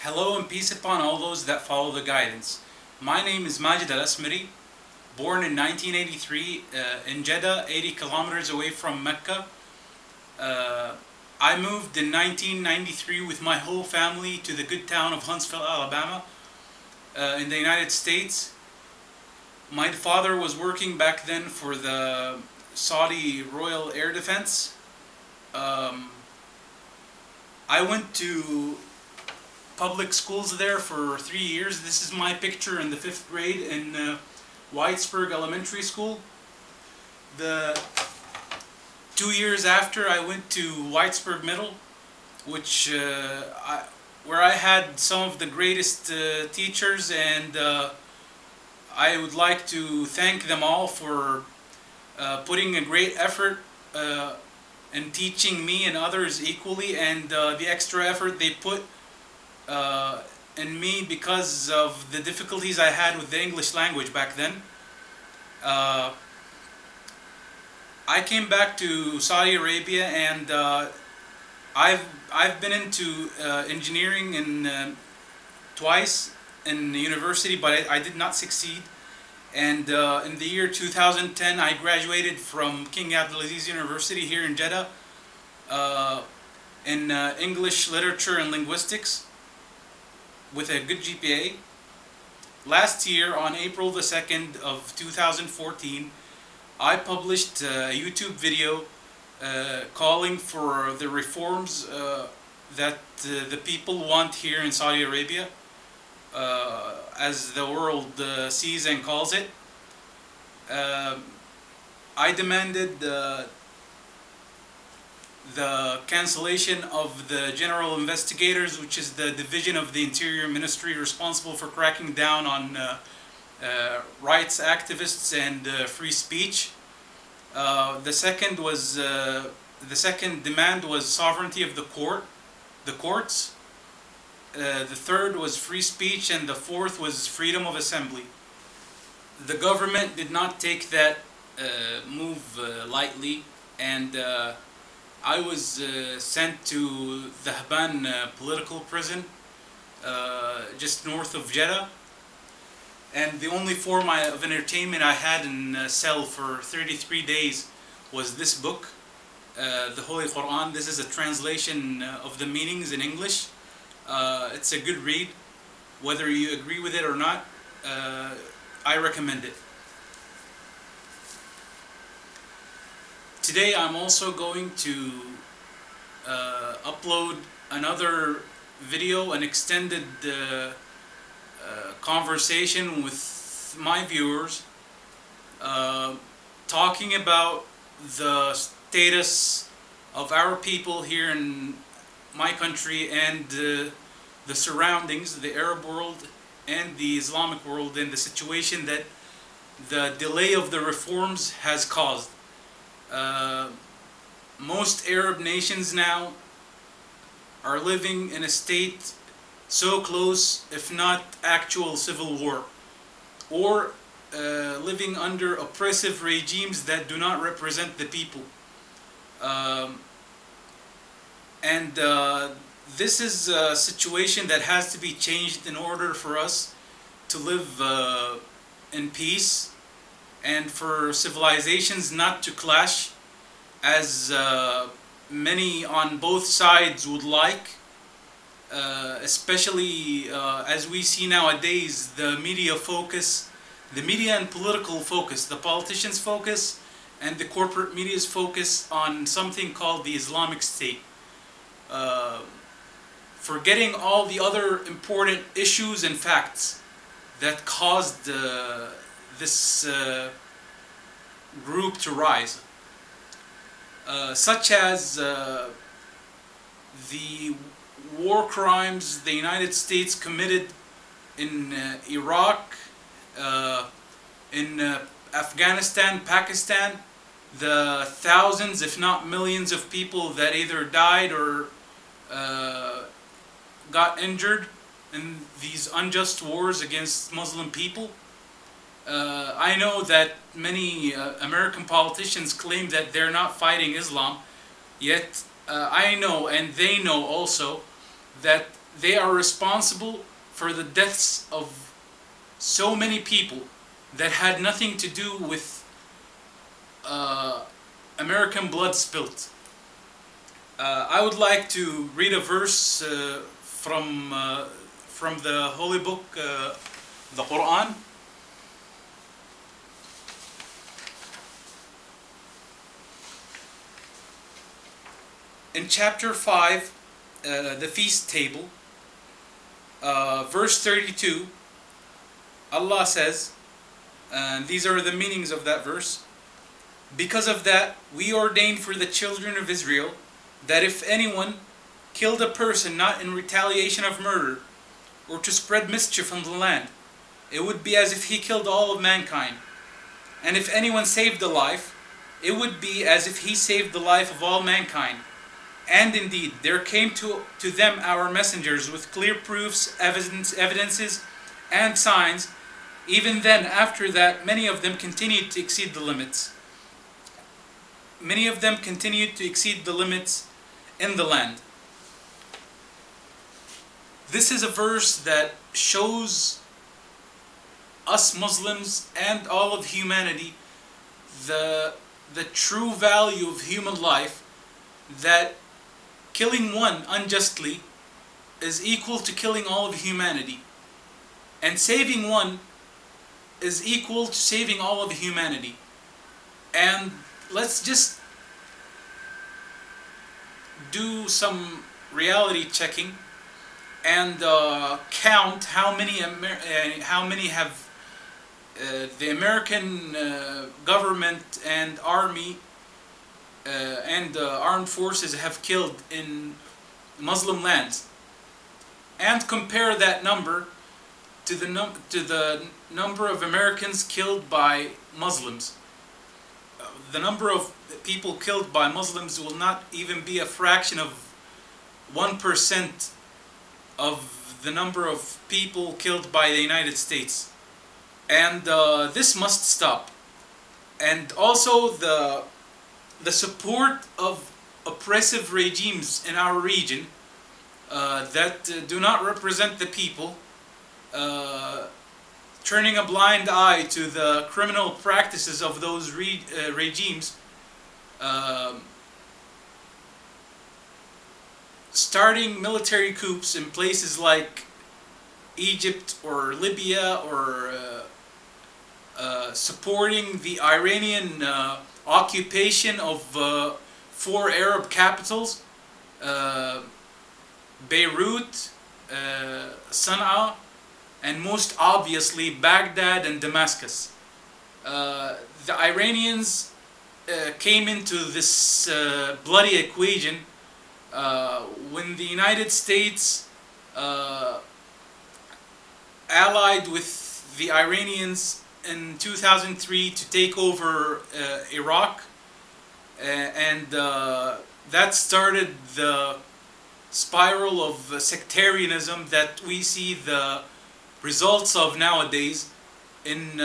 Hello and peace upon all those that follow the guidance. My name is Majid Al-Asmari, born in 1983 in Jeddah, 80 kilometers away from Mecca. I moved in 1993 with my whole family to the good town of Huntsville, Alabama, in the United States. My father was working back then for the Saudi Royal Air Defense. I went to public schools there for 3 years. This is my picture in the 5th grade in Whitesburg Elementary School. The 2 years after, I went to Whitesburg Middle, where I had some of the greatest teachers, and I would like to thank them all for putting a great effort in teaching me and others equally, and the extra effort they put in me because of the difficulties I had with the English language back then. I came back to Saudi Arabia, and I've been into engineering twice in university, but I did not succeed. And in the year 2010, I graduated from King Abdulaziz University here in Jeddah in English Literature and Linguistics with a good GPA. Last year, on April the 2nd of 2014, I published a YouTube video calling for the reforms that the people want here in Saudi Arabia, as the world sees and calls it. I demanded the cancellation of the General Investigators, which is the division of the Interior Ministry responsible for cracking down on rights activists and free speech. The second demand was sovereignty of the courts. The third was free speech, and the fourth was freedom of assembly. The government did not take that move lightly, and I was sent to the Hitman political prison just north of Jeddah. And the only form of entertainment I had in a cell for 33 days was this book, the Holy Quran. This is a translation of the meanings in English. It's a good read. Whether you agree with it or not, I recommend it. Today I'm also going to upload another video, an extended conversation with my viewers, talking about the status of our people here in my country and the surroundings, the Arab world and the Islamic world, and the situation that the delay of the reforms has caused. Most Arab nations now are living in a state so close, if not actual civil war, or living under oppressive regimes that do not represent the people. This is a situation that has to be changed in order for us to live in peace, and for civilizations not to clash, as many on both sides would like, especially as we see nowadays the media and political focus, the politicians' focus and the corporate media's focus on something called the Islamic State, forgetting all the other important issues and facts that caused this group to rise, such as the war crimes the United States committed in Iraq, in Afghanistan, Pakistan, the thousands, if not millions, of people that either died or got injured in these unjust wars against Muslim people. I know that many American politicians claim that they're not fighting Islam, yet I know, and they know also, that they are responsible for the deaths of so many people that had nothing to do with American blood spilt. I would like to read a verse from the holy book, the Quran. In chapter 5, the feast table, verse 32, Allah says, and these are the meanings of that verse: because of that, we ordained for the children of Israel that if anyone killed a person not in retaliation of murder or to spread mischief on the land, it would be as if he killed all of mankind. And if anyone saved a life, it would be as if he saved the life of all mankind. And indeed, there came to them our messengers with clear proofs, evidences, and signs. Even then, after that, many of them continued to exceed the limits. Many of them continued to exceed the limits in the land. This is a verse that shows us Muslims and all of humanity the true value of human life, that killing one unjustly is equal to killing all of humanity, and saving one is equal to saving all of humanity. And let's just do some reality checking and count how many have the American government and army and armed forces have killed in Muslim lands, and compare that number to the number of Americans killed by Muslims. The number of people killed by Muslims will not even be a fraction of 1% of the number of people killed by the United States. And this must stop. And also the support of oppressive regimes in our region that do not represent the people, turning a blind eye to the criminal practices of those regimes, starting military coups in places like Egypt or Libya, or supporting the Iranian occupation of 4 Arab capitals, Beirut, Sana'a, and most obviously Baghdad and Damascus. The Iranians came into this bloody equation when the United States allied with the Iranians in 2003 to take over Iraq, and that started the spiral of sectarianism that we see the results of nowadays in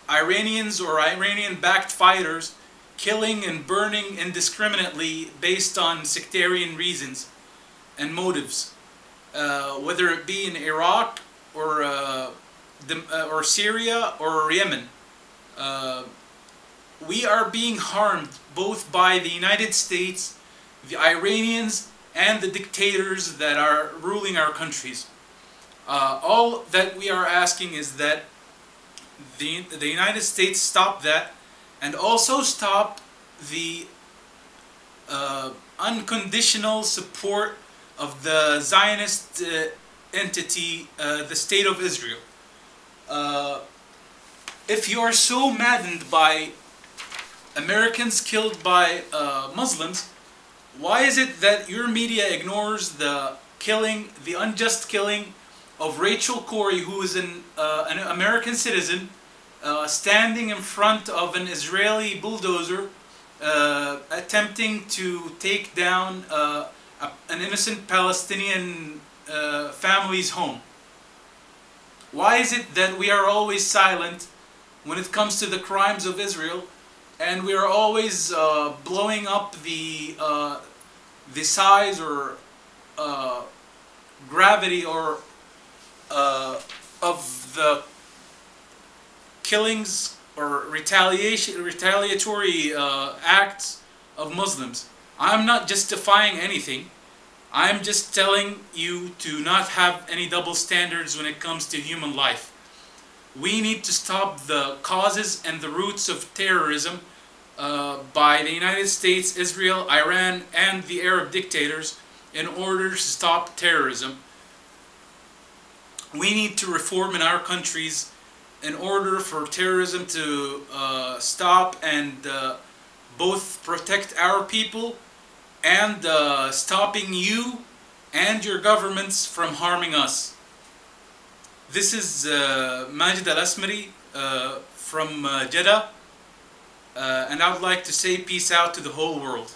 Iranians or Iranian-backed fighters killing and burning indiscriminately based on sectarian reasons and motives, whether it be in Iraq or Syria or Yemen. We are being harmed both by the United States, the Iranians, and the dictators that are ruling our countries. All that we are asking is that the United States stop that, and also stop the unconditional support of the Zionist entity, the State of Israel. If you are so maddened by Americans killed by Muslims, why is it that your media ignores the unjust killing of Rachel Corrie, who is an American citizen, standing in front of an Israeli bulldozer, attempting to take down an innocent Palestinian family's home? Why is it that we are always silent when it comes to the crimes of Israel, and we are always blowing up the size or gravity or of the killings or retaliatory acts of Muslims. I'm not justifying anything. I'm just telling you to not have any double standards when it comes to human life. We need to stop the causes and the roots of terrorism by the United States, Israel, Iran, and the Arab dictators in order to stop terrorism. We need to reform in our countries in order for terrorism to stop and both protect our people and stopping you and your governments from harming us. This is Majid Al-Asmari from Jeddah, and I would like to say peace out to the whole world.